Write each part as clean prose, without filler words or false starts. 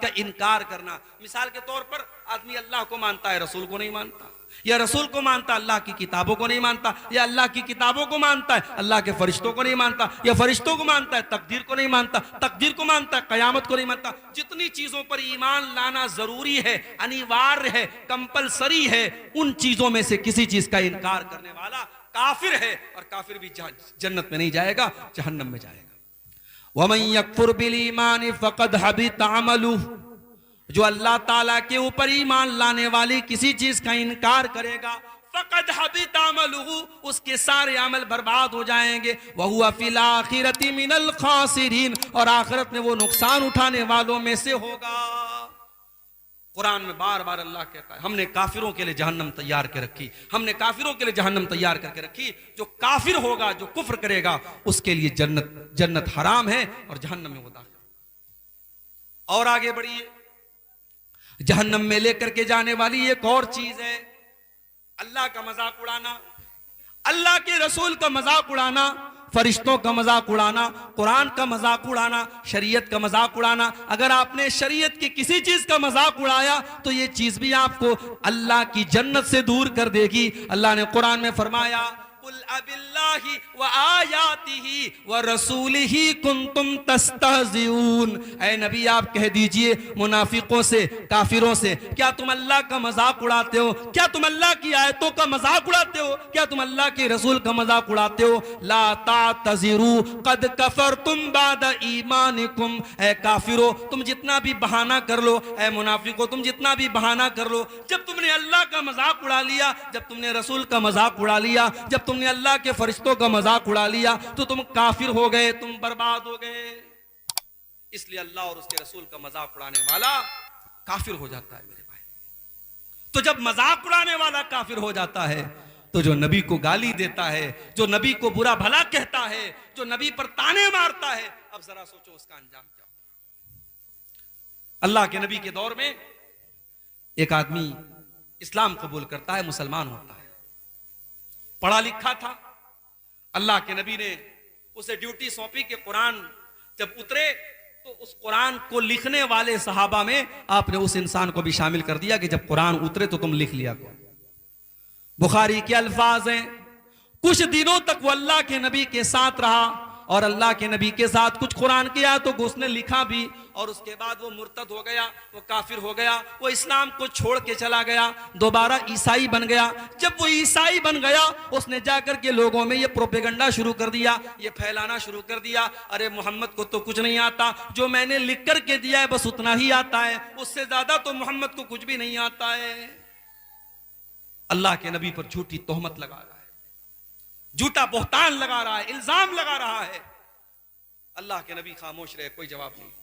का इनकार करना। मिसाल के तौर पर आदमी अल्लाह को मानता है, रसूल को नहीं मानता, या रसूल को मानता है, अल्लाह की किताबों को नहीं मानता, या अल्लाह की किताबों को मानता है, अल्लाह के फरिश्तों को नहीं मानता, या फरिश्तों को मानता है, तकदीर को नहीं मानता, तकदीर को मानता है, कयामत को नहीं मानता। जितनी चीजों पर ईमान लाना जरूरी है, अनिवार्य है, कंपलसरी है, उन चीजों में से किसी चीज का इनकार करने वाला काफिर है, और काफिर भी जन्नत में नहीं जाएगा, जहन्नम में जाएगा। वमन यकफुर बिल ईमान फक़द हबित अमलुहु, जो अल्लाह ताला के ऊपर ईमान लाने वाली किसी चीज का इनकार करेगा, फक़द हबित अमलुहु, उसके सारे अमल बर्बाद हो जाएंगे। वहुवा फिल आखिरति मिनल खासिरीन, और आखिरत में वो नुकसान उठाने वालों में से होगा। कुरान में बार बार अल्लाह कहता है हमने काफिरों के लिए जहन्नम तैयार कर रखी, हमने काफिरों के लिए जहन्नम तैयार करके रखी। जो काफिर होगा, जो कुफ्र करेगा, उसके लिए जन्नत हराम है और जहन्नम में वो दाखिल। और आगे बढ़िए, जहन्नम में लेकर के जाने वाली एक और चीज है अल्लाह का मजाक उड़ाना, अल्लाह के रसूल का मजाक उड़ाना, फरिश्तों का मजाक उड़ाना, कुरान का मजाक उड़ाना, शरीयत का मजाक उड़ाना। अगर आपने शरीयत की किसी चीज का मजाक उड़ाया तो ये चीज भी आपको अल्लाह की जन्नत से दूर कर देगी। अल्लाह ने कुरान में फरमाया, कुल अबिल्लाहि व आयातिही व रसूलिही कुंतुम तस्तहज़िऊन। ऐ नबी, आप कह दीजिए मुनाफिकों से, काफिरों से, क्या तुम अल्लाह का मजाक उड़ाते हो? क्या तुम अल्लाह की आयतों का मजाक उड़ाते हो? क्या तुम अल्लाह के रसूल का मजाक उड़ाते हो? ला तातज़िरू कद कफरतुम बाद ईमानिकुम। ऐ काफिरो, तुम जितना भी बहाना कर लो, ऐ मुनाफिको, तुम जितना भी बहाना कर लो, जब तुमने अल्लाह का मजाक उड़ा लिया, जब तुमने रसूल का मजाक उड़ा लिया, जब तुमने अल्लाह के फरिश्तों का मजाक उड़ा लिया, तो तुम काफिर हो गए, तुम बर्बाद हो गए। इसलिए अल्लाह और उसके रसूल का मजाक उड़ाने वाला काफिर हो जाता है मेरे भाई। तो जब मजाक उड़ाने वाला काफिर हो जाता है, तो जो नबी को गाली देता है, जो नबी को बुरा भला कहता है, जो नबी पर ताने मारता है, अब जरा सोचो उसका अंजाम क्या होगा। अल्लाह के नबी के दौर में एक आदमी इस्लाम कबूल करता है, मुसलमान होता है, पढ़ा लिखा था। अल्लाह के नबी ने उसे ड्यूटी सौंपी कि कुरान जब उतरे तो उस कुरान को लिखने वाले सहाबा में आपने उस इंसान को भी शामिल कर दिया कि जब कुरान उतरे तो तुम लिख लिया करो। बुखारी के अल्फाज हैं, कुछ दिनों तक वो अल्लाह के नबी के साथ रहा और अल्लाह के नबी के साथ कुछ कुरान की आयतों को उसने लिखा भी, और उसके बाद वो मुर्तद हो गया, वो काफिर हो गया, वो इस्लाम को छोड़ के चला गया, दोबारा ईसाई बन गया। जब वो ईसाई बन गया, उसने जाकर के लोगों में ये प्रोपेगेंडा शुरू कर दिया, ये फैलाना शुरू कर दिया, अरे मोहम्मद को तो कुछ नहीं आता, जो मैंने लिख करके दिया है बस उतना ही आता है, उससे ज्यादा तो मोहम्मद को कुछ भी नहीं आता है। अल्लाह के नबी पर झूठी तोहमत लगा रहा है, झूठा बोहतान लगा रहा है, इल्जाम लगा रहा है। अल्लाह के नबी खामोश रहे, कोई जवाब नहीं दिया।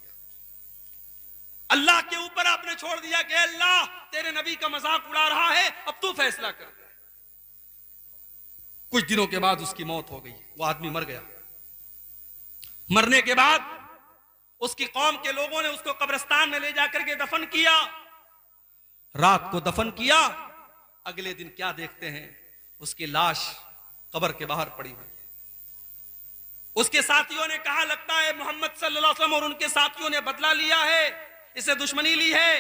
अल्लाह के ऊपर आपने छोड़ दिया कि अल्लाह तेरे नबी का मजाक उड़ा रहा है, अब तू फैसला कर। कुछ दिनों के बाद उसकी मौत हो गई, वो आदमी मर गया। मरने के बाद उसकी कौम के लोगों ने उसको कब्रिस्तान में ले जाकर के दफन किया। रात को दफन किया, अगले दिन क्या देखते हैं, उसकी लाश कब्र के बाहर पड़ी हुई है। उसके साथियों ने कहा लगता है मोहम्मद सल्लल्लाहु अलैहि वसल्लम और उनके साथियों ने बदला लिया है, इससे दुश्मनी ली है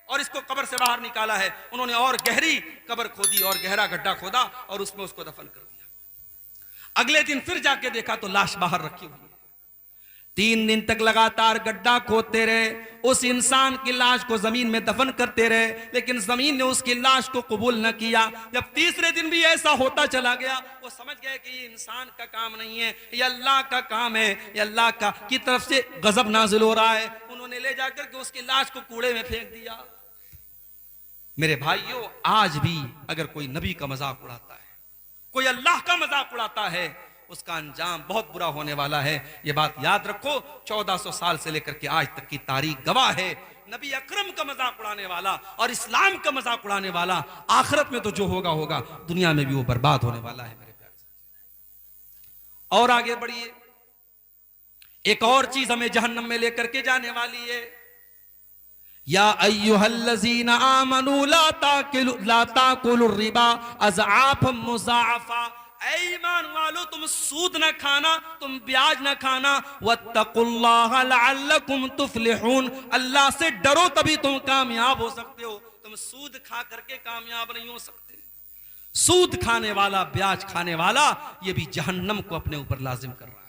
और इसको कब्र से बाहर निकाला है। उन्होंने और गहरी कब्र खोदी और गहरा गड्ढा खोदा और उसमें उसको दफन कर दिया। अगले दिन फिर जाके देखा तो लाश बाहर रखी हुई है। 3 दिन तक लगातार गड्ढा खोदते रहे, उस इंसान की लाश को जमीन में दफन करते रहे, लेकिन जमीन ने उसकी लाश को कबूल न किया। जब तीसरे दिन भी ऐसा होता चला गया, वो समझ गए कि ये इंसान का काम नहीं है, ये अल्लाह का काम है, ये अल्लाह का की तरफ से गजब नाजिल हो रहा है। उन्होंने ले जाकर के उसकी लाश को कूड़े में फेंक दिया। मेरे भाइयों, आज भी अगर कोई नबी का मजाक उड़ाता है, कोई अल्लाह का मजाक उड़ाता है, उसका अंजाम बहुत बुरा होने वाला है। ये बात याद रखो। 1400 साल से लेकर के आज तक की तारीख गवाह है। नबी अकरम का मजाक उड़ाने वाला और इस्लाम का मजाक उड़ाने वाला आखिरत में तो जो होगा होगा, दुनिया में भी वो बर्बाद होने वाला है मेरे प्यारे साथी। और आगे बढ़िए, एक और चीज हमें जहन्नम में लेकर के जाने वाली है। या अय्युहल्लज़ीना आमनू ला ताकुलुर रिबा अज़आफ़म मुज़ाअफ़ा। ऐ ईमान वालो, तुम सूद न खाना, तुम ब्याज न खाना। वत्तकुल्लाह लअल्लकुम तुफ्लिहून, अल्लाह से डरो तभी तुम कामयाब हो सकते हो। तुम सूद खा करके कामयाब नहीं हो सकते। सूद खाने वाला, ब्याज खाने वाला, ये भी जहन्नम को अपने ऊपर लाजिम कर रहा है।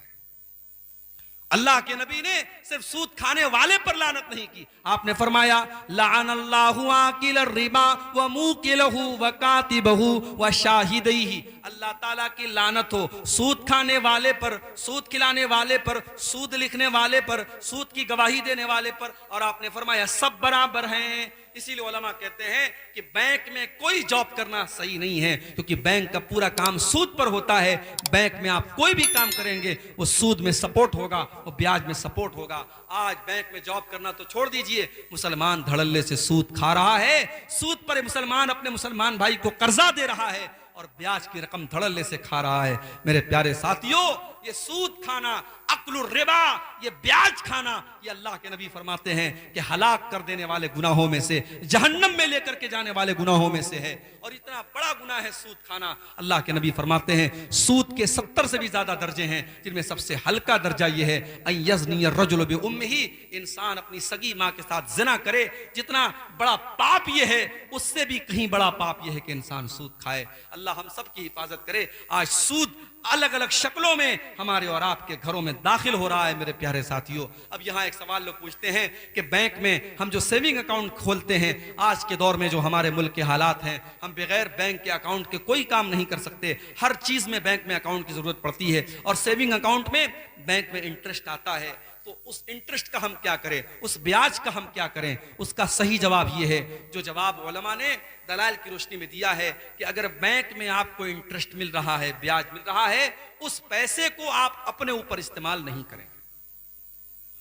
अल्लाह के नबी ने सिर्फ सूद खाने वाले पर लानत नहीं की, आपने फरमाया लअनल्लाहु आकिल रिबा व मूकिलहु व कातिबहु व शाहिदैहि, अल्लाह ताला की लानत हो सूद खाने वाले पर, सूद खिलाने वाले पर, सूद लिखने वाले पर, सूद की गवाही देने वाले पर। और आपने फरमाया सब बराबर हैं। इसीलिए उलमा कहते हैं कि बैंक में कोई जॉब करना सही नहीं है, क्योंकि बैंक का पूरा काम सूद पर होता है। बैंक में आप कोई भी काम करेंगे वो सूद में सपोर्ट होगा, वो ब्याज में सपोर्ट होगा। आज बैंक में जॉब करना तो छोड़ दीजिए, मुसलमान धड़ल्ले से सूद खा रहा है। सूद पर मुसलमान अपने मुसलमान भाई को कर्जा दे रहा है और ब्याज की रकम धड़ल्ले से खा रहा है। मेरे प्यारे साथियों, ये सूद खाना, अक्लुर रिबा, ये ब्याज खाना, ये अल्लाह के नबी फरमाते हैं कि हलाक कर देने वाले गुनाहों में से, जहन्नम में लेकर के जाने वाले गुनाहों में से है। और इतना बड़ा गुनाह है सूद खाना। अल्लाह के नबी फरमाते हैं सूद के 70 से भी ज्यादा दर्जे हैं, जिनमें सबसे हल्का दर्जा ये है अयज़नी अर्रजुलु बि उम्मिही, इंसान अपनी सगी माँ के साथ जिना करे। जितना बड़ा पाप ये है, उससे भी कहीं बड़ा पाप ये है कि इंसान सूद खाए। अल्लाह हम सब की हिफाजत करे। आज सूद अलग अलग शक्लों में हमारे और आपके घरों में दाखिल हो रहा है। मेरे प्यारे साथियों, अब यहाँ एक सवाल लोग पूछते हैं कि बैंक में हम जो सेविंग अकाउंट खोलते हैं, आज के दौर में जो हमारे मुल्क के हालात हैं, हम बगैर बैंक के अकाउंट के कोई काम नहीं कर सकते। हर चीज में बैंक में अकाउंट की जरूरत पड़ती है। और सेविंग अकाउंट में बैंक में इंटरेस्ट आता है, तो उस इंटरेस्ट का हम क्या करें, उस ब्याज का हम क्या करें? उसका सही जवाब यह है, जो जवाब उलमा ने दलाल की रोशनी में दिया है, कि अगर बैंक में आपको इंटरेस्ट मिल रहा है, ब्याज मिल रहा है, उस पैसे को आप अपने ऊपर इस्तेमाल नहीं करेंगे।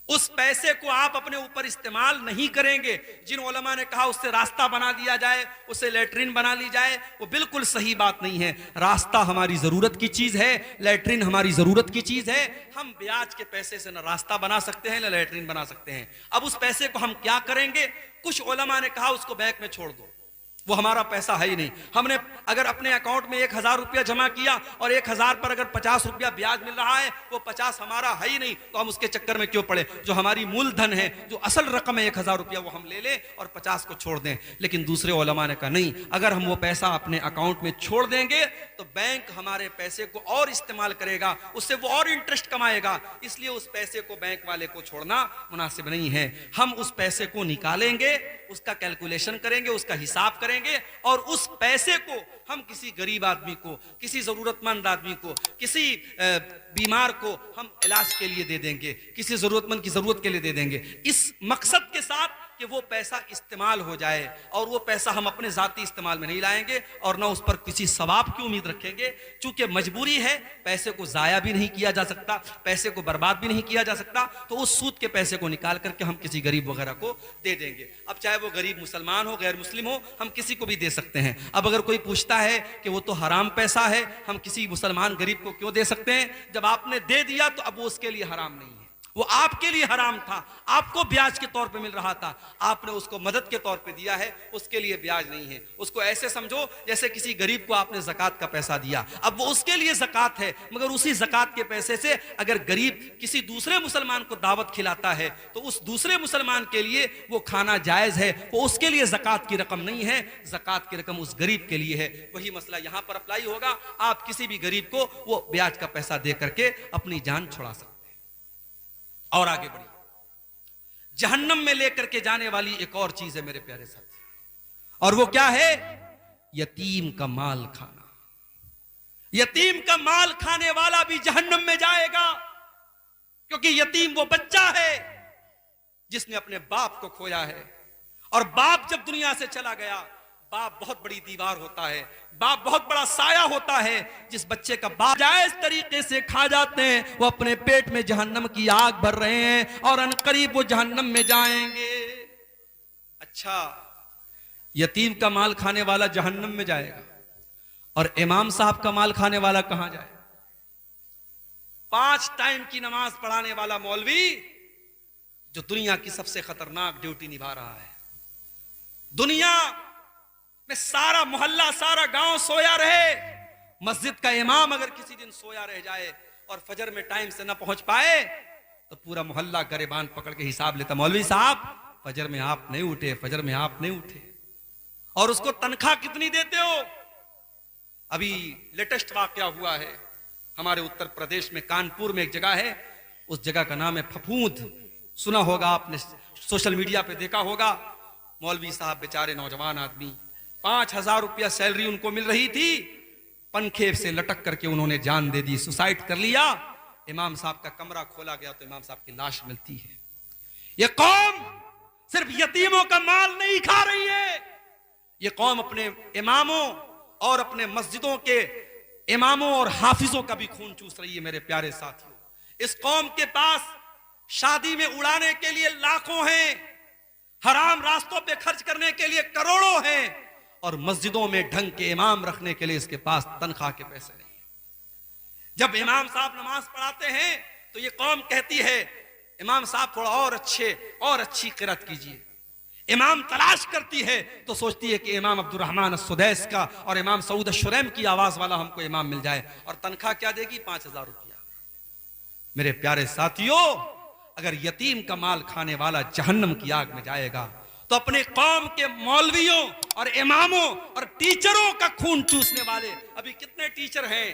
उस पैसे को आप अपने ऊपर इस्तेमाल नहीं करेंगे। जिन उलमा ने कहा उससे रास्ता बना दिया जाए, उससे लेटरिन बना ली जाए, वो बिल्कुल सही बात नहीं है। रास्ता हमारी जरूरत की चीज है, लेटरिन हमारी जरूरत की चीज है। हम ब्याज के पैसे से न रास्ता बना सकते हैं, न लेटरिन बना सकते हैं। अब उस पैसे को हम क्या करेंगे? कुछ उलमा ने कहा उसको बैंक में छोड़ दो, वो हमारा पैसा है ही नहीं। हमने अगर अपने अकाउंट में 1000 रुपया जमा किया और 1000 पर अगर 50 रुपया ब्याज मिल रहा है, वो 50 हमारा है ही नहीं, तो हम उसके चक्कर में क्यों पड़े? जो हमारी मूलधन है, जो असल रकम है 1000 रुपया, वो हम ले लें और 50 को छोड़ दें। लेकिन दूसरे उलमा ने कहा नहीं, अगर हम वो पैसा अपने अकाउंट में छोड़ देंगे तो बैंक हमारे पैसे को और इस्तेमाल करेगा, उससे वो और इंटरेस्ट कमाएगा। इसलिए उस पैसे को बैंक वाले को छोड़ना मुनासिब नहीं है। हम उस पैसे को निकालेंगे, उसका कैलकुलेशन करेंगे, उसका हिसाब करेंगे, और उस पैसे को हम किसी गरीब आदमी को, किसी जरूरतमंद आदमी को, किसी बीमार को हम इलाज के लिए दे देंगे, किसी जरूरतमंद की जरूरत के लिए दे देंगे, इस मकसद के साथ कि वो पैसा इस्तेमाल हो जाए। और वो पैसा हम अपने जाती इस्तेमाल में नहीं लाएंगे और ना उस पर किसी सवाब की उम्मीद रखेंगे। चूंकि मजबूरी है, पैसे को जाया भी नहीं किया जा सकता, पैसे को बर्बाद भी नहीं किया जा सकता, तो उस सूद के पैसे को निकाल करके हम किसी गरीब वगैरह को दे देंगे। अब चाहे वो गरीब मुसलमान हो, गैर मुस्लिम हो, हम किसी को भी दे सकते हैं। अब अगर कोई पूछता है कि वो तो हराम पैसा है, हम किसी मुसलमान गरीब को क्यों दे सकते हैं? जब आपने दे दिया तो अब वो उसके लिए हराम नहीं है, वो आपके लिए हराम था। आपको ब्याज के तौर पे मिल रहा था, आपने उसको मदद के तौर पे दिया है, उसके लिए ब्याज नहीं है। उसको ऐसे समझो जैसे किसी गरीब को आपने ज़कात का पैसा दिया, अब वो उसके लिए ज़कात है, मगर उसी ज़कात के पैसे से अगर गरीब किसी दूसरे मुसलमान को दावत खिलाता है तो उस दूसरे मुसलमान के लिए वो खाना जायज़ है, वो उसके लिए ज़कात की रकम नहीं है, ज़कात की रकम उस गरीब के लिए है। वही मसला यहां पर अप्लाई होगा। आप किसी भी गरीब को वो ब्याज का पैसा दे करके अपनी जान छुड़ा सकते हैं। और आगे बढ़िए, जहन्नम में लेकर के जाने वाली एक और चीज है मेरे प्यारे साथी, और वो क्या है? यतीम का माल खाना। यतीम का माल खाने वाला भी जहन्नम में जाएगा, क्योंकि यतीम वो बच्चा है जिसने अपने बाप को खोया है। और बाप जब दुनिया से चला गया, बाप बहुत बड़ी दीवार होता है, बाप बहुत बड़ा साया होता है। जिस बच्चे का बाप जायज तरीके से खा जाते हैं, वो अपने पेट में जहन्नम की आग भर रहे हैं और अनकरीब वो जहन्नम में जाएंगे। अच्छा, यतीम का माल खाने वाला जहन्नम में जाएगा और इमाम साहब का माल खाने वाला कहां जाएगा? 5 टाइम की नमाज पढ़ाने वाला मौलवी, जो दुनिया की सबसे खतरनाक ड्यूटी निभा रहा है। दुनिया में सारा मोहल्ला, सारा गांव सोया रहे, मस्जिद का इमाम अगर किसी दिन सोया रह जाए और फजर में टाइम से ना पहुंच पाए तो पूरा मोहल्ला गरेबान पकड़ के हिसाब लेता, मौलवी साहब फजर में आप नहीं उठे, फजर में आप नहीं उठे, और उसको तनख्वाह कितनी देते हो? अभी लेटेस्ट वाकया हुआ है हमारे उत्तर प्रदेश में, कानपुर में एक जगह है, उस जगह का नाम है फफूंद। सुना होगा आपने, सोशल मीडिया पे देखा होगा। मौलवी साहब बेचारे नौजवान आदमी, 5,000 रुपया सैलरी उनको मिल रही थी, पंखे से लटक करके उन्होंने जान दे दी, सुसाइड कर लिया। इमाम साहब का कमरा खोला गया तो इमाम साहब की लाश मिलती है। यह कौम सिर्फ यतीमों का माल नहीं खा रही है, यह कौम अपने इमामों और अपने मस्जिदों के इमामों और हाफिजों का भी खून चूस रही है। मेरे प्यारे साथियों, इस कौम के पास शादी में उड़ाने के लिए लाखों हैं, हराम रास्तों पे खर्च करने के लिए करोड़ों हैं, और मस्जिदों में ढंग के इमाम रखने के लिए इसके पास तनख्वाह के पैसे नहीं है। जब इमाम साहब नमाज पढ़ाते हैं तो ये कौम कहती है इमाम साहब थोड़ा और अच्छी क़िरात कीजिए। इमाम तलाश करती है तो सोचती है कि इमाम अब्दुर्रहमान सुदैस का और इमाम सऊद शुरैम की आवाज वाला हमको इमाम मिल जाए, और तनख्वाह क्या देगी? 5,000 रुपया। मेरे प्यारे साथियों, अगर यतीम का माल खाने वाला जहन्नम की आग में जाएगा तो अपने कौम के मौलवियों और इमामों और टीचरों का खून चूसने वाले, अभी कितने टीचर हैं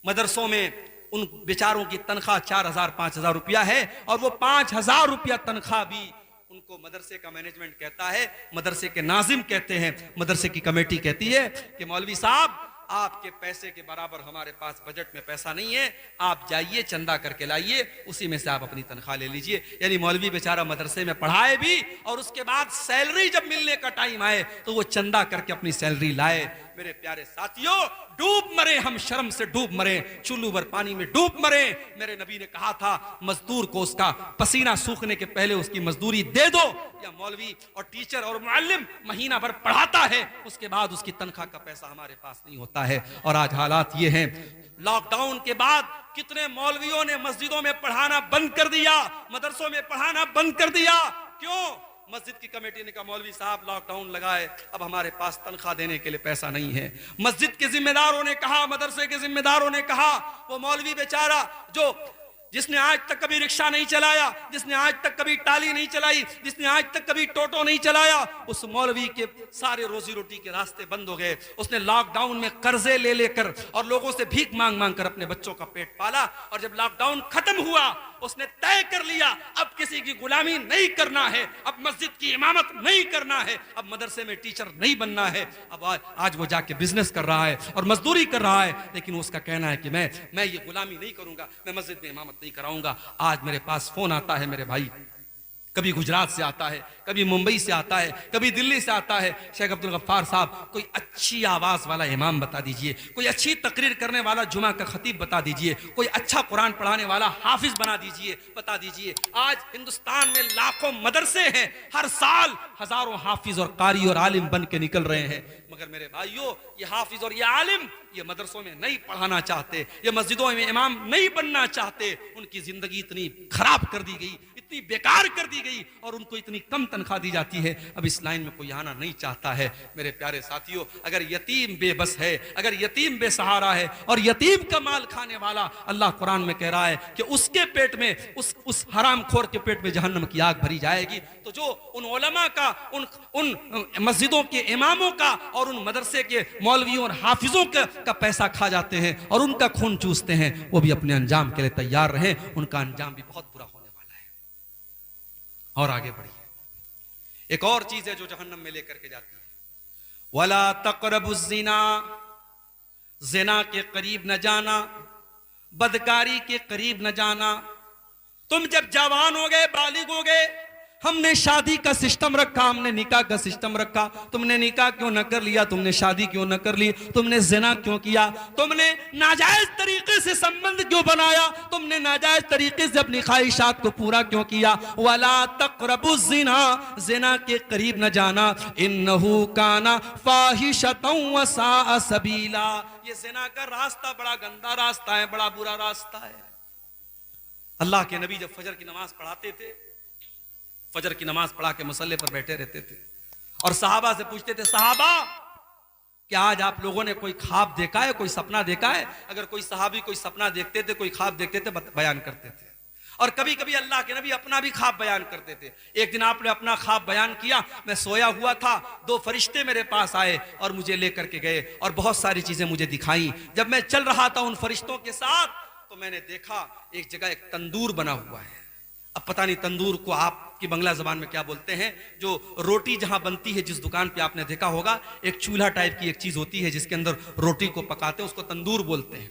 मदरसों में, उन बेचारों की तनख्वाह 4,000 5,000 रुपया है, और वो 5,000 रुपया तनख्वाह भी उनको मदरसे का मैनेजमेंट कहता है, मदरसे के नाजिम कहते हैं, मदरसे की कमेटी कहती है कि मौलवी साहब आपके पैसे के बराबर हमारे पास बजट में पैसा नहीं है, आप जाइए चंदा करके लाइए, उसी में से आप अपनी तनख्वाह ले लीजिए। यानी मौलवी बेचारा मदरसे में पढ़ाए भी और उसके बाद सैलरी जब मिलने का टाइम आए तो वो चंदा करके अपनी सैलरी लाए। मेरे प्यारे साथियों, डूब मरे हम, शर्म से डूब मरे, चुल्लू भर पानी में डूब मरे। मेरे नबी ने कहा था मजदूर को उसका पसीना सूखने के पहले उसकी मजदूरी दे दो। या मौलवी और टीचर और मुअल्लिम महीना भर पढ़ाता है, उसके बाद उसकी तनख्वाह का पैसा हमारे पास नहीं होता है। और आज हालात ये हैं, लॉकडाउन के बाद कितने मौलवियों ने मस्जिदों में पढ़ाना बंद कर दिया, मदरसों में पढ़ाना बंद कर दिया। क्यों? मस्जिद की कमेटी ने कहा मौलवी साहब लॉकडाउन लगाए, अब हमारे पास तनख्वाह देने के लिए पैसा नहीं है। मस्जिद के जिम्मेदारों ने कहा, मदरसे के जिम्मेदारों ने कहा, वो मौलवी बेचारा जिसने आज तक कभी रिक्शा नहीं चलाया, जिसने आज तक कभी टाली नहीं चलाई, जिसने आज तक कभी टोटो नहीं चलाया, उस मौलवी के सारे रोजी रोटी के रास्ते बंद हो गए। उसने लॉकडाउन में कर्जे ले लेकर और लोगों से भीख मांग मांग कर अपने बच्चों का पेट पाला। और जब लॉकडाउन खत्म हुआ उसने तय कर लिया अब किसी की गुलामी नहीं करना है, अब मस्जिद की इमामत नहीं करना है, अब मदरसे में टीचर नहीं बनना है। अब आज वो जाके बिजनेस कर रहा है और मजदूरी कर रहा है, लेकिन उसका कहना है कि मैं ये गुलामी नहीं करूंगा, मैं मस्जिद में इमामत नहीं कराऊंगा। आज मेरे पास फोन आता है मेरे भाई, कभी गुजरात से आता है, कभी मुंबई से आता है, कभी दिल्ली से आता है, शेख अब्दुल गफ्फार साहब कोई अच्छी आवाज वाला इमाम बता दीजिए, कोई अच्छी तकरीर करने वाला जुमा का खतीब बता दीजिए, कोई अच्छा कुरान पढ़ाने वाला हाफिज बना दीजिए, बता दीजिए। आज हिंदुस्तान में लाखों मदरसे हैं, हर साल हजारों हाफिज और कारी और आलिम बन के निकल रहे हैं। मगर मेरे भाइयों, ये हाफिज और ये आलिम ये मदरसों में नहीं पढ़ाना चाहते, ये मस्जिदों में इमाम नहीं बनना चाहते। उनकी जिंदगी इतनी खराब कर दी गई, इतनी बेकार कर दी गई और उनको इतनी कम तनख्वाह दी जाती है, अब इस लाइन में कोई आना नहीं चाहता है। मेरे प्यारे साथियों, अगर यतीम बेबस है, अगर यतीम बेसहारा है और यतीम का माल खाने वाला, अल्लाह कुरान में कह रहा है कि उसके पेट में, उस हरामखोर के पेट में जहन्नम की आग भरी जाएगी। तो जो उन उलमा का, उन मस्जिदों के इमामों का और उन मदरसे के मौलवियों और हाफिजों का पैसा खा जाते हैं और उनका खून चूसते हैं, वो भी अपने अंजाम के लिए तैयार रहें, उनका अंजाम भी बहुत बुरा होने वाला है। और आगे बढ़िए, एक और चीज है जो जहन्नम में लेकर के जाती है, वला तक़रबुज़्ज़िना, ज़िना के करीब न जाना, बदकारी के करीब न जाना। तुम जब जवान हो गए, बालिग हो गए, हमने शादी का सिस्टम रखा, हमने निकाह का सिस्टम रखा, तुमने निकाह क्यों न कर लिया, तुमने शादी क्यों न कर ली, तुमने ज़िना क्यों किया, तुमने नाजायज तरीके से संबंध क्यों बनाया, तुमने नाजायज तरीके से अपनी ख्वाहिशात को पूरा क्यों किया। वला तक़रबुज़्ज़िना, ज़िना के करीब न जाना, इन्नहु काना फ़ाहिशतन व साअ सबीला। ये ज़िना का रास्ता बड़ा गंदा रास्ता है, बड़ा बुरा रास्ता है। अल्लाह के नबी जब फजर की नमाज पढ़ाते थे, फजर की नमाज पढ़ा के मुसल्ले पर बैठे रहते थे और सहाबा से पूछते थे, सहाबा क्या आज आप लोगों ने कोई ख्वाब देखा है, कोई सपना देखा है? अगर कोई सहाबी कोई सपना देखते थे, कोई ख्वाब देखते थे, बयान करते थे। और कभी कभी अल्लाह के नबी अपना भी ख्वाब बयान करते थे। एक दिन आपने अपना ख्वाब बयान किया, मैं सोया हुआ था, दो फरिश्ते मेरे पास आए और मुझे लेकर के गए और बहुत सारी चीजें मुझे दिखाई। जब मैं चल रहा था उन फरिश्तों के साथ तो मैंने देखा एक जगह एक तंदूर बना हुआ है। अब पता नहीं तंदूर को आपकी बंगला जबान में क्या बोलते हैं, जो रोटी जहां बनती है, जिस दुकान पे आपने देखा होगा एक चूल्हा टाइप की एक चीज होती है जिसके अंदर रोटी को पकाते हैं, उसको तंदूर बोलते हैं।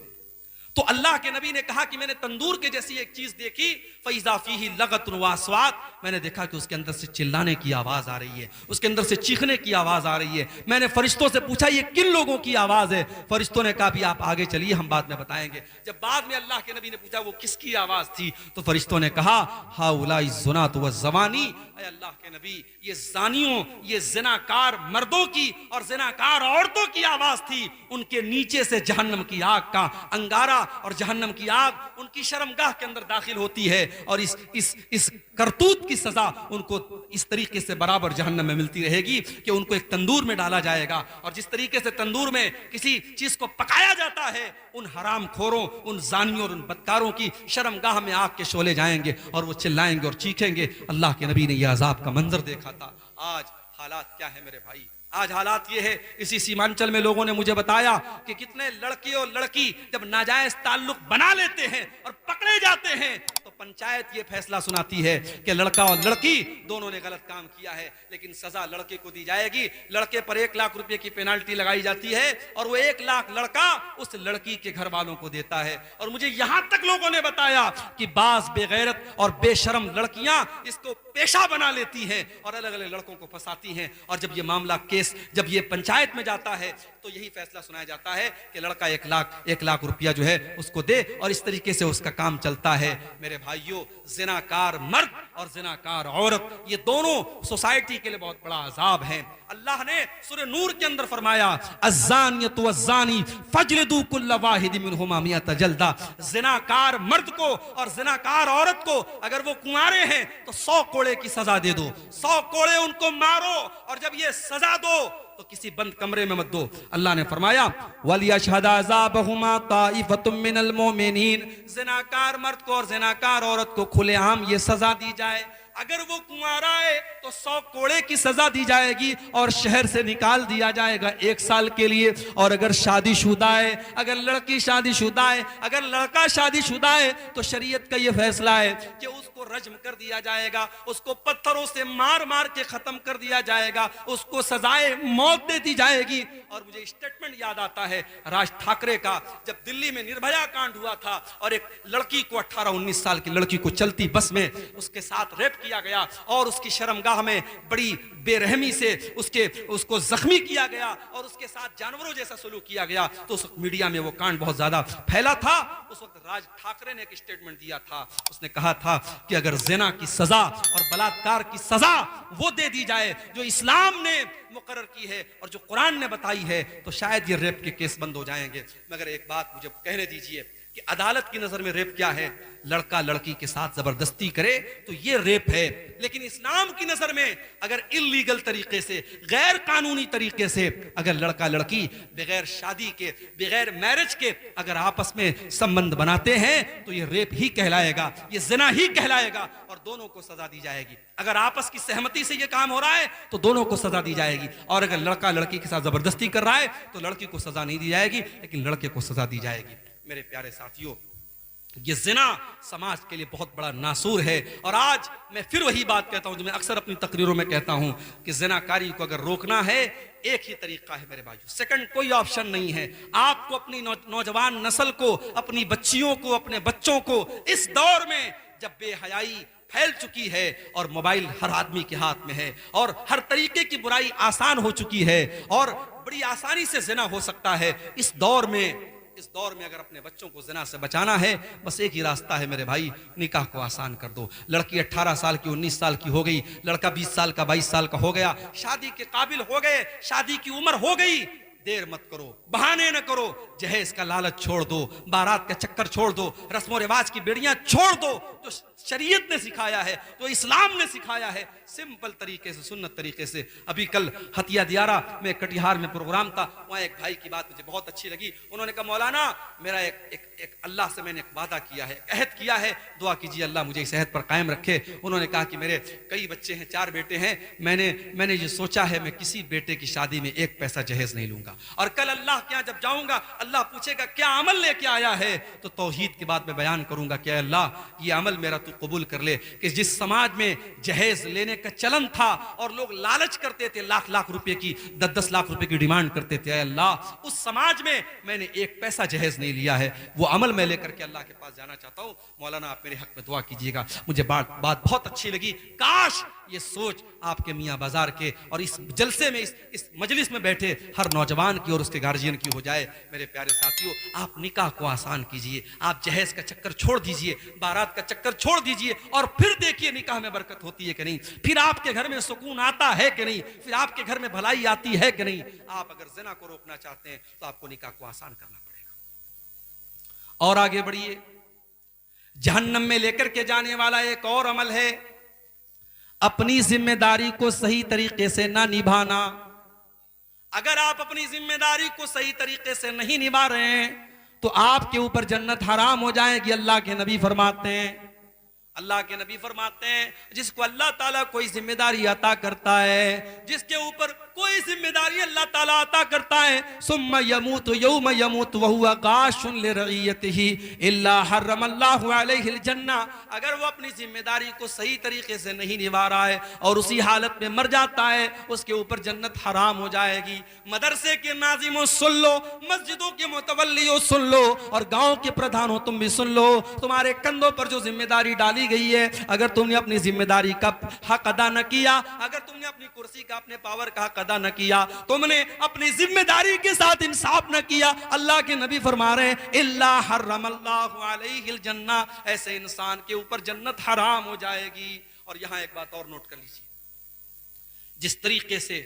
तो अल्लाह के नबी ने कहा कि मैंने तंदूर के जैसी एक चीज देखी, फैज़ा फीही लगतुन व अस्वात, मैंने देखा कि उसके अंदर से चिल्लाने की आवाज आ रही है, उसके अंदर से चीखने की आवाज आ रही है। मैंने फरिश्तों से पूछा ये किन लोगों की आवाज है? फरिश्तों ने कहा भी आप आगे चलिए, हम बाद में बताएंगे। जब बाद में अल्लाह के नबी ने पूछा वो किसकी आवाज थी, तो फरिश्तों ने कहा हाउलाई ज़ुनात व ज़वानी, अल्लाह के नबी ये जानियों, ये जिनाकार मर्दों की और जिनाकार औरतों की आवाज थी। उनके नीचे से जहन्नम की आग का अंगारा और जहन्नम की आग उनकी शर्मगाह के अंदर दाखिल होती है और इस करतूत की सजा उनको इस तरीके से बराबर जहन्नम में मिलती रहेगी कि उनको एक तंदूर में डाला जाएगा। और जिस तरीके से तंदूर में किसी चीज को पकाया जाता है, उन हराम खोरों, उन जानियों और उन बदकारों की शर्मगाह में आग के शोले जाएंगे और वो चिल्लाएंगे और चीखेंगे। अल्लाह के नबी ने यह अजाब का मंजर देखा था। आज हालात क्या है मेरे भाई? आज हालात ये है, इसी सीमांचल में लोगों ने मुझे बताया कि कितने लड़के और लड़की जब नाजायज ताल्लुक बना लेते हैं और पकड़े जाते हैं तो पंचायत ये फैसला सुनाती है कि लड़का और लड़की दोनों ने गलत काम किया है, लेकिन सजा लड़के को दी जाएगी। लड़के पर 1 लाख रुपए की पेनाल्टी लगाई जाती है और वो 1 लाख लड़का उस लड़की के घर वालों को देता है। और मुझे यहां तक लोगों ने बताया कि बाज बेगैरत और बेशरम लड़कियां इसको पेशा बना लेती हैं और अलग अलग लड़कों को फंसाती हैं। और जब ये मामला जब ये पंचायत में जाता है तो यही फैसला सुनाया जाता है कि लड़का 1 लाख रुपया जो है उसको दे और इस तरीके से उसका काम चलता है। मेरे भाइयों, जिनाकार मर्द और जिनाकार औरत ये दोनों सोसाइटी के लिए बहुत बड़ा अजाब है। अल्लाह ने सूरह नूर के अंदर फरमाया अज़्ज़ानियतु वज़्ज़ानी फजलिदू कुल्ल वाहिद मिनहुमा मिअता जल्दा, जिनाकार मर्द को और जिनाकार औरत को अगर वो कुंवारे हैं तो 100 कोड़े की सजा दे दो, 100 कोड़े उनको मारो। और जब ये सजा दो तो किसी बंद कमरे में मत दो। अल्लाह ने फरमाया वलियशहदा अज़ाबहुमा ताइफतुम मिनल मोमिनीन, जिनाकार मर्द को और जिनाकार औरत को खुलेआम ये सजा दी जाए। अगर वो कुंवारा है तो 100 कोड़े की सजा दी जाएगी और शहर से निकाल दिया जाएगा 1 साल के लिए। और अगर शादीशुदा है, अगर लड़की शादीशुदा है, अगर लड़का शादीशुदा है तो शरीयत का ये फैसला है कि उसको रज्म कर दिया जाएगा, उसको पत्थरों से मार मार के खत्म कर दिया जाएगा, उसको सजाए मौत दे दी जाएगी। और मुझे स्टेटमेंट याद आता है राज ठाकरे का, जब दिल्ली में निर्भया कांड हुआ था और एक लड़की को 18-19 साल की लड़की को चलती बस में उसके साथ रेप किया गया और उसकी शर्मगाह में बड़ी बेरहमी से उसको जख्मी किया गया और उसके साथ जानवरों जैसा सलूक किया गया। तो उस मीडिया में वो कांड बहुत ज्यादा फैला था। उस वक्त राज ठाकरे ने एक स्टेटमेंट दिया था, उसने कहा था कि अगर जिना की सजा और बलात्कार की सजा वो दे दी जाए जो इस्लाम ने मुकर्रर की है और जो कुरान ने बताई है तो शायद ये रेप के केस बंद हो जाएंगे। मगर एक बात मुझे कहने दीजिए कि अदालत की नजर में रेप क्या है? लड़का लड़की के साथ जबरदस्ती करे तो ये रेप है। लेकिन इस्लाम की नजर में अगर इल्लीगल तरीके से, गैर कानूनी तरीके से अगर लड़का लड़की बगैर शादी के, बगैर मैरिज के अगर आपस में संबंध बनाते हैं तो ये रेप ही कहलाएगा, ये जिना ही कहलाएगा और दोनों को सजा दी जाएगी। अगर आपस की सहमति से ये काम हो रहा है तो दोनों को सजा दी जाएगी और अगर लड़का लड़की के साथ जबरदस्ती कर रहा है तो लड़की को सजा नहीं दी जाएगी लेकिन लड़के को सजा दी जाएगी। मेरे प्यारे साथियों, ये जिना समाज के लिए बहुत बड़ा नासूर है। और आज मैं फिर वही बात कहता हूं जो मैं अक्सर अपनी तकरीरों में कहता हूं कि जिनाकारी को अगर रोकना है एक ही तरीका है मेरे भाइयों, सेकंड कोई ऑप्शन नहीं है। आपको अपनी नौजवान नस्ल को, अपनी बच्चियों को, अपने बच्चों को इस दौर में जब बेहयाई फैल चुकी है और मोबाइल हर आदमी के हाथ में है और हर तरीके की बुराई आसान हो चुकी है और बड़ी आसानी से जिना हो सकता है, इस दौर में अगर अपने बच्चों को जिना से बचाना है बस एक ही रास्ता है मेरे भाई, निकाह को आसान कर दो। लड़की 18 साल की 19 साल की हो गई, लड़का 20 साल का 22 साल का हो गया, शादी के काबिल हो गए, शादी की उम्र हो गई, देर मत करो, बहाने न करो, जहेज का लालच छोड़ दो, बारात का चक्कर छोड़ दो, रस्मों रिवाज की बेड़ियां छोड़ दो। जो शरीयत ने सिखाया है, जो इस्लाम ने सिखाया है, सिंपल तरीके से, सुन्नत तरीके से। अभी कल हतिया दियारा में कटिहार में प्रोग्राम था, वहाँ एक भाई की बात मुझे बहुत अच्छी लगी। उन्होंने कहा मौलाना मेरा एक अल्लाह से मैंने एक वादा किया है, अहद किया है, दुआ कीजिए अल्लाह मुझे इस अहद पर कायम रखे। उन्होंने कहा कि मेरे कई बच्चे हैं, 4 बेटे हैं, मैंने ये सोचा है मैं किसी बेटे की शादी में 1 पैसा जहेज नहीं लूंगा, और कल अल्लाह के यहाँ जब जाऊंगा अल्लाह पूछेगा क्या अमल लेके आया है, तो तौहीद की बात में बयान करूंगा कि अल्लाह ये अमल मेरा तू कबूल कर ले कि जिस समाज में जहेज लेने का चलन था और लोग लालच करते थे, लाख लाख रुपए की, 10-10 लाख रुपए की डिमांड करते थे, अल्लाह उस समाज में मैंने 1 पैसा जहेज नहीं लिया है, वो अमल मैं लेकर के अल्लाह के पास जाना चाहता हूं। मौलाना आप मेरे हक में दुआ कीजिएगा। मुझे बात बहुत अच्छी लगी। काश ये सोच आपके मियां बाजार के और इस जलसे में, इस मजलिस में बैठे हर नौजवान की और उसके गार्जियन की हो जाए। मेरे प्यारे साथियों, आप निकाह को आसान कीजिए, आप जहेज का चक्कर छोड़ दीजिए, बारात का चक्कर छोड़ दीजिए, और फिर देखिए निकाह में बरकत होती है कि नहीं, फिर आपके घर में सुकून आता है कि नहीं, फिर आपके घर में भलाई आती है कि नहीं। आप अगर ज़िना को रोकना चाहते हैं तो आपको निकाह को आसान करना पड़ेगा। और आगे बढ़िए, जहन्नम में लेकर के जाने वाला एक और अमल है अपनी जिम्मेदारी को सही तरीके से ना निभाना। अगर आप अपनी जिम्मेदारी को सही तरीके से नहीं निभा रहे हैं तो आपके ऊपर जन्नत हराम हो जाएगी। अल्लाह के नबी फरमाते हैं जिसको अल्लाह ताला कोई जिम्मेदारी अता करता है, जिसके ऊपर कोई जिम्मेदारी अल्लाह ताला अता करता है, सुम्मा यमूत यौम यमूत वहुवा गाशुन लिरइयतिही इल्ला हर्रमल्लाहु अलैहिल जन्ना। अगर वो अपनी जिम्मेदारी को सही तरीके से नहीं निभा रहा है और उसी हालत में मर जाता है, उसके ऊपर जन्नत हराम हो जाएगी। मदरसे के नाजिमों सुन लो, मस्जिदों के मुतवल्लियों सुन लो, और गांव के प्रधानों तुम भी सुन लो। तुम्हारे कंधों पर जो जिम्मेदारी डाली गई है, अगर तुमने अपनी जिम्मेदारी का हक अदा न किया, अगर तुमने अपनी कुर्सी का, अपने पावर का हक अदा न किया, तुमने अपनी जिम्मेदारी के साथ इंसाफ न किया, अल्लाह के नबी फरमा रहे हैं इल्ला हर्रमल्लाहु अलैहिल जन्ना, ऐसे इंसान के ऊपर जन्नत हराम हो जाएगी। और यहां एक बात और नोट कर लीजिए, जिस तरीके से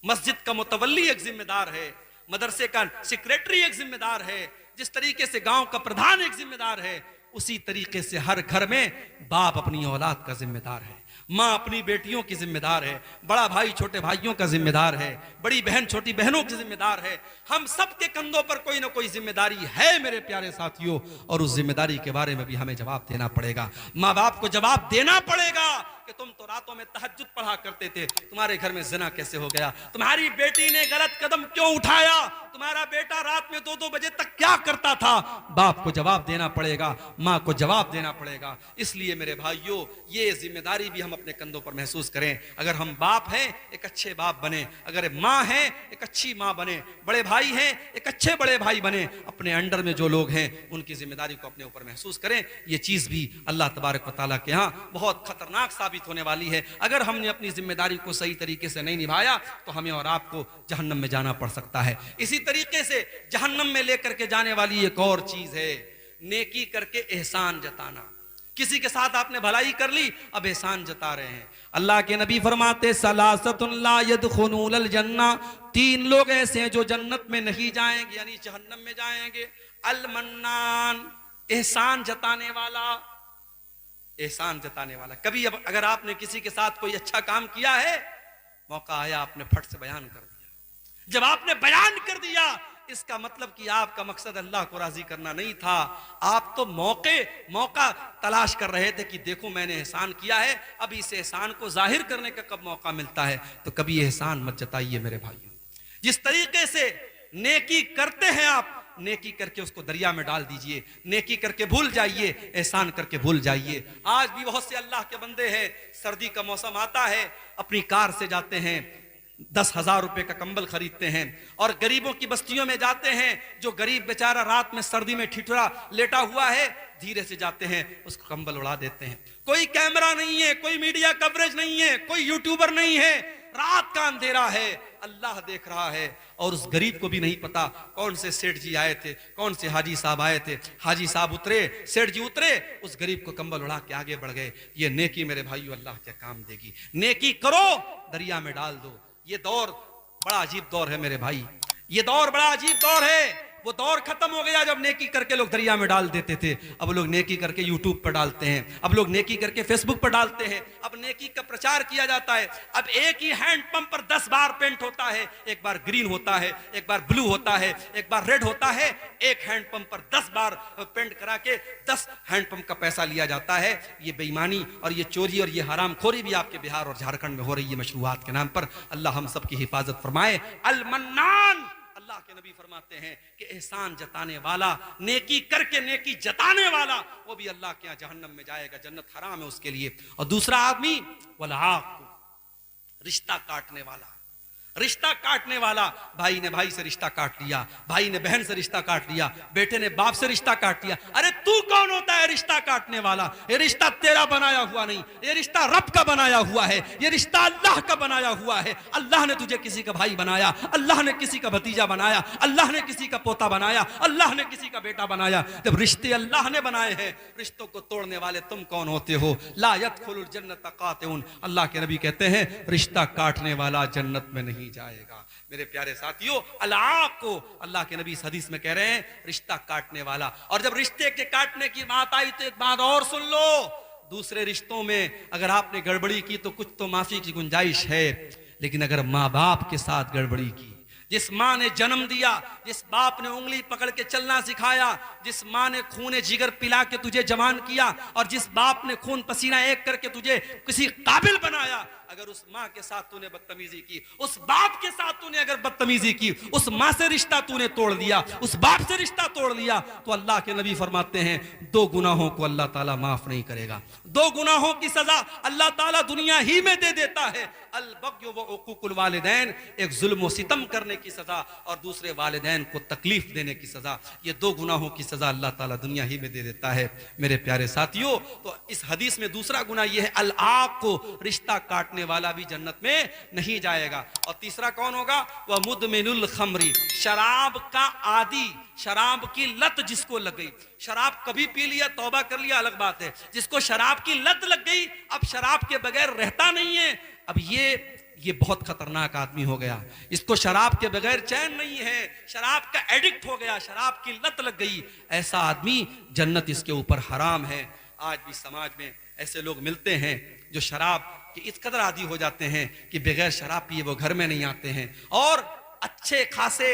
मस्जिद का मुतवल्ली एक जिम्मेदार है, मदरसे का सेक्रेटरी एक जिम्मेदार है, जिस तरीके से गांव का प्रधान एक जिम्मेदार है, उसी तरीके से हर घर में बाप अपनी औलाद का जिम्मेदार है, माँ अपनी बेटियों की जिम्मेदार है, बड़ा भाई छोटे भाइयों का जिम्मेदार है, बड़ी बहन छोटी बहनों की जिम्मेदार है। हम सब के कंधों पर कोई ना कोई जिम्मेदारी है मेरे प्यारे साथियों, और उस जिम्मेदारी के बारे में भी हमें जवाब देना पड़ेगा। माँ बाप को जवाब देना पड़ेगा कि तुम तो रातों में तहज्जुद पढ़ा करते थे, तुम्हारे घर में ज़िना कैसे हो गया, तुम्हारी बेटी ने गलत कदम क्यों उठाया, तुम्हारा बेटा रात में 2-2 बजे तक क्या करता था। बाप को जवाब देना पड़ेगा, माँ को जवाब देना पड़ेगा। इसलिए मेरे भाइयों, ये जिम्मेदारी भी हम अपने कंधों पर महसूस करें। अगर हम बाप हैं, एक अच्छे बाप बने, अगर माँ हैं, एक अच्छी माँ बने, बड़े भाई हैं, एक अच्छे बड़े भाई बने, अपने अंडर में जो लोग हैं उनकी जिम्मेदारी को अपने ऊपर महसूस करें। ये चीज़ भी अल्लाह तबारक व तआला के यहाँ बहुत खतरनाक साबित होने वाली है। अगर हमने अपनी जिम्मेदारी को सही तरीके से नहीं निभाया तो हमें और आपको जहन्नम में जाना पड़ सकता है। इसी तरीके से जहन्नम में लेकर के जाने वाली एक और चीज है नेकी करके एहसान जताना। किसी के साथ आपने भलाई कर ली, अब एहसान जता रहे हैं। अल्लाह के नबी फरमाते सलासतुन ला यदखुलूनल जन्ना, 3 लोग ऐसे हैं जो जन्नत में नहीं जाएंगे, यानी जहन्नम में जाएंगे। अल मन्नान, एहसान जताने वाला, एहसान जताने वाला। कभी अब अगर आपने किसी के साथ कोई अच्छा काम किया है, मौका आया आपने फट से बयान कर दिया। जब आपने बयान कर दिया, इसका मतलब कि आपका मकसद अल्लाह को राजी करना नहीं था, आप तो मौका तलाश कर रहे थे कि देखो मैंने एहसान किया है, अब इस एहसान को जाहिर करने का कब मौका मिलता है। तो कभी एहसान मत जताइए मेरे भाइयों। जिस तरीके से नेकी करते हैं आप, नेकी करके उसको दरिया में डाल दीजिए, नेकी करके भूल जाइए, एहसान करके भूल जाइए। आज भी बहुत से अल्लाह के बंदे हैं, सर्दी का मौसम आता है, अपनी कार से जाते हैं, 10,000 रुपए का कंबल खरीदते हैं और गरीबों की बस्तियों में जाते हैं। जो गरीब बेचारा रात में सर्दी में ठिठुरा लेटा हुआ है, धीरे से जाते हैं, उसको कंबल उड़ा देते हैं। कोई कैमरा नहीं है, कोई मीडिया कवरेज नहीं है, कोई यूट्यूबर नहीं है, रात का अंधेरा है, अल्लाह देख रहा है। और उस गरीब को भी नहीं पता कौन से सेठ जी आए थे, कौन से हाजी साहब आए थे। हाजी साहब उतरे, सेठ जी उतरे, उस गरीब को कंबल उड़ा के आगे बढ़ गए। ये नेकी मेरे भाइयों अल्लाह के काम देगी। नेकी करो, दरिया में डाल दो। ये दौर बड़ा अजीब दौर है मेरे भाई, ये दौर बड़ा अजीब दौर है। वो दौर खत्म हो गया जब नेकी करके लोग दरिया में डाल देते थे। अब लोग नेकी करके यूट्यूब पर डालते हैं, अब लोग नेकी करके फेसबुक पर डालते हैं, अब नेकी का प्रचार किया जाता है। अब एक ही हैंडपंप पर 10 बार पेंट होता है, एक बार ग्रीन होता है, एक बार ब्लू होता है, एक बार रेड होता है। एक हैंडपंप पर 10 बार पेंट करा के 10 हैंडपंप का पैसा लिया जाता है। ये बेईमानी और ये चोरी और ये हरामखोरी भी आपके बिहार और झारखंड में हो रही है मशरूआत के नाम पर। अल्लाह हम सब की हिफाजत फरमाए। अल मन्नान, अल्लाह के नबी फरमाते हैं कि एहसान जताने वाला, नेकी करके नेकी जताने वाला, वो भी अल्लाह के यहाँ जहन्नम में जाएगा, जन्नत हराम है उसके लिए। और दूसरा आदमी वलाक, रिश्ता काटने वाला, रिश्ता काटने वाला। भाई ने भाई से रिश्ता काट लिया, भाई ने बहन से रिश्ता काट लिया, बेटे ने बाप से रिश्ता काट लिया। अरे तू कौन होता है रिश्ता काटने वाला? ये रिश्ता तेरा बनाया हुआ नहीं, ये रिश्ता रब का बनाया हुआ है, ये रिश्ता अल्लाह का बनाया हुआ है। अल्लाह ने तुझे किसी का भाई बनाया, अल्लाह ने किसी का भतीजा बनाया, अल्लाह ने किसी का पोता बनाया, अल्लाह ने किसी का बेटा बनाया। जब रिश्ते अल्लाह ने बनाए हैं, रिश्तों को तोड़ने वाले तुम कौन होते हो? ला यदखुलुल जन्नत कातिउन, अल्लाह के नबी कहते हैं रिश्ता काटने वाला जन्नत में नहीं जाएगा। मेरे प्यारे साथियों, अलाक को अल्लाह के नबी इस हदीस में कह रहे हैं रिश्ता काटने वाला। और जब रिश्ते के काटने की बात आई तो एक बात और सुन लो, दूसरे रिश्तों में अगर आपने गड़बड़ी की तो कुछ तो माफी की गुंजाइश है, लेकिन अगर माँ बाप के साथ गड़बड़ी की, जिस माँ ने जन्म दिया, जिस बाप ने उंगली पकड़ के चलना सिखाया, जिस माँ ने खून जिगर पिला के तुझे जवान किया, और जिस बाप ने खून पसीना एक करके तुझे किसी काबिल बनाया, अगर उस माँ के साथ तूने बदतमीजी की, उस बाप के साथ तूने अगर बदतमीजी की, उस माँ से रिश्ता तूने तोड़ दिया, उस बाप से रिश्ता तोड़ लिया, तो अल्लाह के नबी फरमाते हैं 2 गुनाहों को अल्लाह ताला माफ नहीं करेगा। 2 गुनाहों की सजा अल्लाह ताला दुनिया ही में दे देता है। अल बग्य व उकूकुल वालिदैन, एक जुल्म व सितम करने की सजा और दूसरे वालिदैन को तकलीफ देने की सजा। ये 2 गुनाहों की सजा अल्लाह ताला दुनिया ही में दे देता है। मेरे प्यारे साथियों, तो इस हदीस में दूसरा गुनाह यह है अल आक को, रिश्ता काटने वाला भी जन्नत में नहीं जाएगा। और तीसरा कौन होगा? वह मुदमिनुल खमरी, शराब का आदी, शराब की लत जिसको लग गई। शराब कभी पी लिया, तौबा कर लिया, अलग बात है। जिसको शराब की लत लग गई, अब शराब के बगैर रहता नहीं है, अब ये बहुत खतरनाक आदमी हो गया। इसको शराब के बगैर चैन नहीं है, शराब का एडिक्ट हो गया, शराब की लत लग गई। ऐसा आदमी, जन्नत इसके ऊपर हराम है। आज भी समाज में ऐसे लोग मिलते हैं जो शराब के इस कदर आदी हो जाते हैं कि बगैर शराब पिए वो घर में नहीं आते हैं, और अच्छे खासे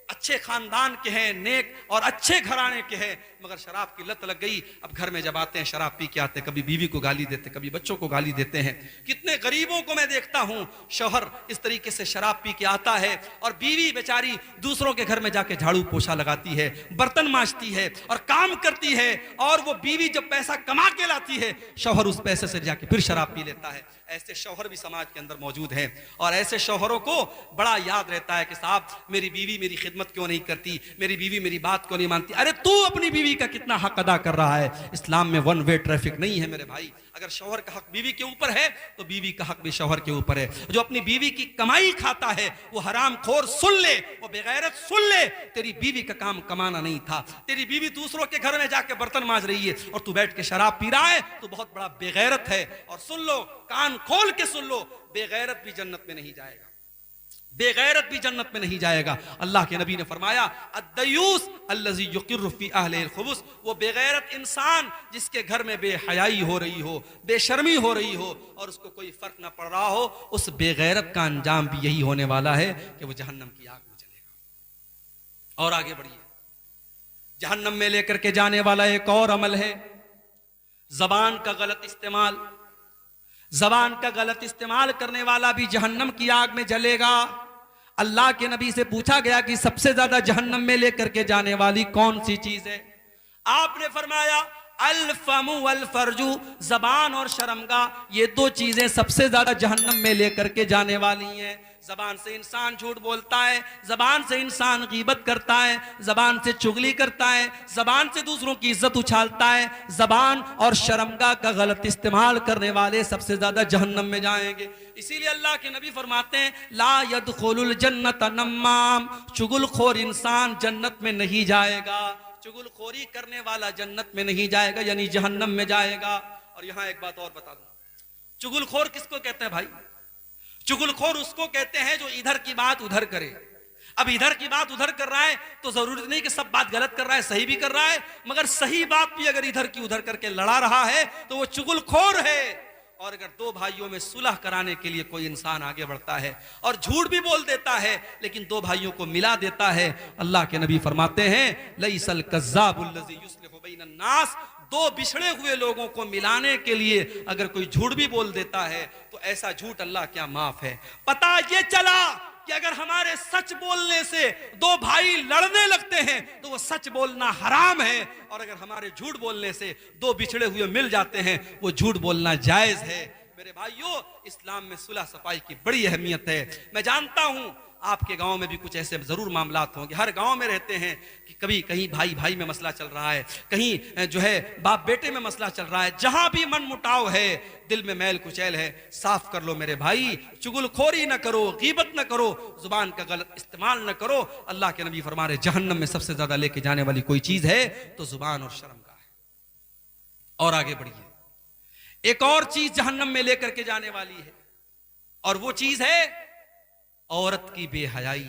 अच्छे खानदान के हैं, नेक और अच्छे घराने के हैं, मगर शराब की लत लग गई। अब घर में जब आते हैं शराब पी के आते हैं, कभी बीवी को गाली देते, कभी बच्चों को गाली देते हैं। कितने गरीबों को मैं देखता हूं, शौहर इस तरीके से शराब पी के आता है और बीवी बेचारी दूसरों के घर में जाके झाड़ू पोछा लगाती है, बर्तन मांजती है और काम करती है, और वो बीवी जब पैसा कमा के लाती है, शौहर उस पैसे से जाके फिर शराब पी लेता है। ऐसे शौहर भी समाज के अंदर मौजूद हैं, और ऐसे शौहरों को बड़ा याद रहता है कि साहब मेरी बीवी मेरी खिदमत क्यों नहीं करती, मेरी बीवी मेरी बात क्यों नहीं मानती। अरे तू अपनी बीवी का कितना हक अदा कर रहा है? इस्लाम में 1 वे ट्रैफिक नहीं है मेरे भाई। अगर शौहर का हक बीवी के ऊपर है तो बीवी का हक भी शौहर के ऊपर है। जो अपनी बीवी की कमाई खाता है वो हरामखोर सुन ले, वो बेगैरत सुन ले, तेरी बीवी का काम कमाना नहीं था, तेरी बीवी दूसरों के घर में जाके बर्तन मांज रही है और तू बैठ के शराब पी रहा है, तो बहुत बड़ा बेगैरत है। और सुन लो, कान खोल के सुन लो, बेगैरत भी जन्नत में नहीं जाएगा, बेगैरत भी जन्नत में नहीं जाएगा। अल्लाह के नबी ने फरमाया अद्दयूस अल्लज़ी युक़िर्रु फ़ी अहलिल खुबुस, वो बेगैरत इंसान जिसके घर में बेहयाई हो रही हो, बेशर्मी हो रही हो और उसको कोई फर्क ना पड़ रहा हो, उस बेगैरत का अंजाम भी यही होने वाला है कि वो जहन्नम की आग में जलेगा। और आगे बढ़िए, जहन्नम में लेकर के जाने वाला एक और अमल है जबान का गलत इस्तेमाल। जबान का गलत इस्तेमाल करने वाला भी जहन्नम की आग में जलेगा। अल्लाह के नबी से पूछा गया कि सबसे ज्यादा जहन्नम में लेकर के जाने वाली कौन सी चीज है? आपने फरमाया अल फमु वल फर्जू, जबान और शर्मगाह, ये 2 चीजें सबसे ज्यादा जहन्नम में लेकर के जाने वाली हैं। जबान से इंसान झूठ बोलता है, जबान से इंसान गीबत करता है, जबान से चुगली करता है, जबान से दूसरों की इज्जत उछालता है। जबान और शर्मगाह का गलत इस्तेमाल करने वाले सबसे ज्यादा जहन्नम में जाएंगे। इसीलिए अल्लाह के नबी फरमाते हैं ला यदखुलुल जन्नत नम्माम, चुगलखोर इंसान जन्नत में नहीं जाएगा, चुगलखोरी करने वाला जन्नत में नहीं जाएगा, यानी जहन्नम में जाएगा। और यहां एक बात और बता दूं, चुगलखोर किसको कहते हैं भाई? चुगलखोर उसको कहते हैं जो इधर की बात उधर करे, अब इधर की बात उधर कर रहा है तो जरूरी नहीं कि सब बात गलत कर रहा है, सही भी कर रहा है, मगर सही बात भी अगर इधर की उधर करके लड़ा रहा है तो वो चुगलखोर है। और अगर दो भाइयों में सुलह कराने के लिए कोई इंसान आगे बढ़ता है और झूठ भी बोल देता है लेकिन दो भाइयों को मिला देता है, अल्लाह के नबी फरमाते हैं लईसल कज़्ज़ाबुल लज़ी युस्लिहु बैनन नास, दो बिछड़े हुए लोगों को मिलाने के लिए अगर कोई झूठ भी बोल देता है तो ऐसा झूठ अल्लाह क्या माफ है। पता ये चला कि अगर हमारे सच बोलने से दो भाई लड़ने लगते हैं तो वो सच बोलना हराम है, और अगर हमारे झूठ बोलने से दो बिछड़े हुए मिल जाते हैं वो झूठ बोलना जायज है। मेरे भाइयों, इस्लाम में सुलह सफाई की बड़ी अहमियत है। मैं जानता हूं आपके गांव में भी कुछ ऐसे जरूर मामलात होंगे, हर गांव में रहते हैं कि कभी कहीं भाई भाई में मसला चल रहा है, कहीं जो है बाप बेटे में मसला चल रहा है, जहां भी मन मुटाव है, दिल में मैल कुचैल है, साफ कर लो मेरे भाई। चुगलखोरी न करो, गीबत न करो, जुबान का गलत इस्तेमाल न करो। अल्लाह के नबी फरमा रहे जहन्नम में सबसे ज्यादा लेके जाने वाली कोई चीज है तो जुबान और शर्म का है। और आगे बढ़िए, एक और चीज जहन्नम में लेकर के जाने वाली है और वो चीज है औरत की बेहयाई।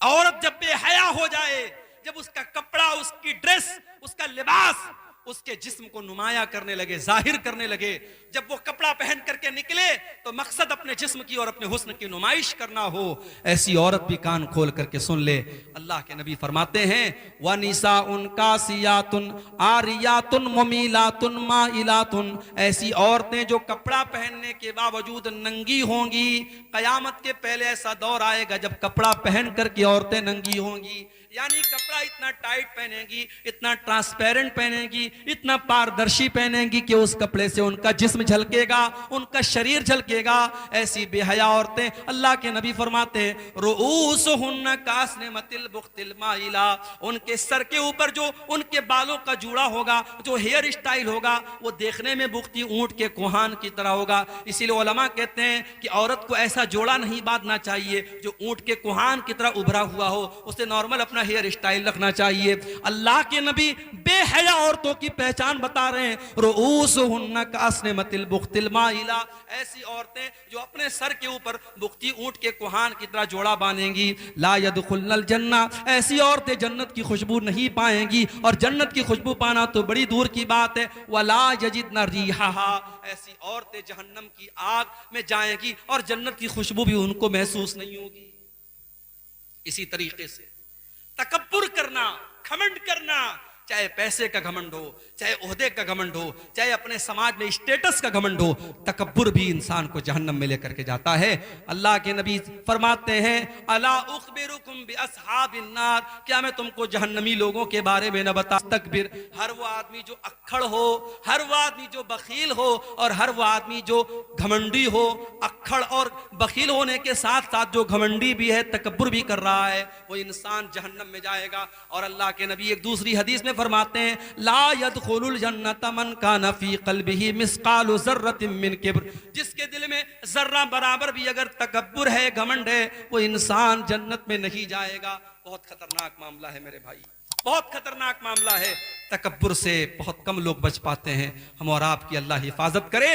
औरत जब बेहया हो जाए, जब उसका कपड़ा, उसकी ड्रेस, उसका लिबास उसके जिस्म को नुमाया करने लगे, जाहिर करने लगे, जब वो कपड़ा पहन करके निकले तो मकसद अपने जिस्म की और अपने हुस्न की नुमाइश करना हो, ऐसी औरत भी कान खोल करके सुन ले। अल्लाह के नबी फरमाते हैं वनिसाउन कासियातुन आरियातुन मुमीलातुन माइलातुन, ऐसी औरतें जो कपड़ा पहनने के बावजूद नंगी होंगी। कयामत के पहले ऐसा दौर आएगा जब कपड़ा पहन करके औरतें नंगी होंगी, यानी कपड़ा इतना टाइट पहनेंगी, इतना ट्रांसपेरेंट पहनेंगी, इतना पारदर्शी पहनेंगी कि उस कपड़े से उनका जिस्म झलकेगा, उनका शरीर झलकेगा। ऐसी बेहया औरतें, अल्लाह के नबी फरमाते हैं रुऊसुहुन्ना कास्निमतिल बुख्तिल माइला, उनके सर के ऊपर जो उनके बालों का जूड़ा होगा, जो हेयर स्टाइल होगा, वो देखने में बुख्ती ऊंट के कोहान की तरह होगा। इसीलिए उलमा कहते हैं कि औरत को ऐसा जोड़ा नहीं बांधना चाहिए जो ऊंट के कोहान की तरह उभरा हुआ हो, उसे नॉर्मल अपना हेयर स्टाइल रखना चाहिए। अल्लाह के नबी बेहया औरतों की पहचान बता रहे हैं रुऊसुहुन्ना कास्निमतिल बुख्तिल माइला, ऐसी औरतें जो अपने सर के ऊपर बुख्ती ऊंट के कोहान की तरह जोड़ा बांधेंगी। ला यदखुलनल जन्ना, ऐसी औरतें जन्नत की खुशबू नहीं पाएंगी, और जन्नत की खुशबू पाना तो बड़ी दूर की बात है। वला यजिदन रिहाहा, ऐसी औरतें जहन्नम की आग में जाएंगी और जन्नत की खुशबू भी उनको महसूस नहीं होगी। इसी तरीके से तकब्बुर करना, घमंड करना, चाहे पैसे का घमंड हो, चाहे ओहदे का घमंड हो, चाहे अपने समाज में स्टेटस का घमंड हो, तकब्बुर भी इंसान को जहन्नम में लेकर के जाता है। अल्लाह के नबी फरमाते हैं अला उखबिरुकुम बि अस्हाबिन नार, क्या मैं तुमको जहन्नमी लोगों के बारे में न बता। तकबीर, हर वो आदमी जो अक्खड़ हो, हर वो आदमी जो बखील हो, और हर वो आदमी जो घमंडी हो। अक्खड़ और बखील होने के साथ साथ जो घमंडी भी है, तकब्बुर भी कर रहा है, वो इंसान जहन्नम में जाएगा। और अल्लाह के नबी एक दूसरी हदीस में फरमाते हैं ला यदखुलुल जन्नत मन कान फी क़ल्बिही मिस्क़ालु ज़र्रतिन मिन किब्र, जिसके दिल में जर्रा बराबर भी अगर तकब्बुर है, घमंड है, वो इंसान जन्नत में नहीं जाएगा। बहुत खतरनाक मामला है मेरे भाई, बहुत खतरनाक मामला है। तकब्बुर से बहुत कम लोग बच पाते हैं। हम और आपकी अल्लाह हिफाजत करे।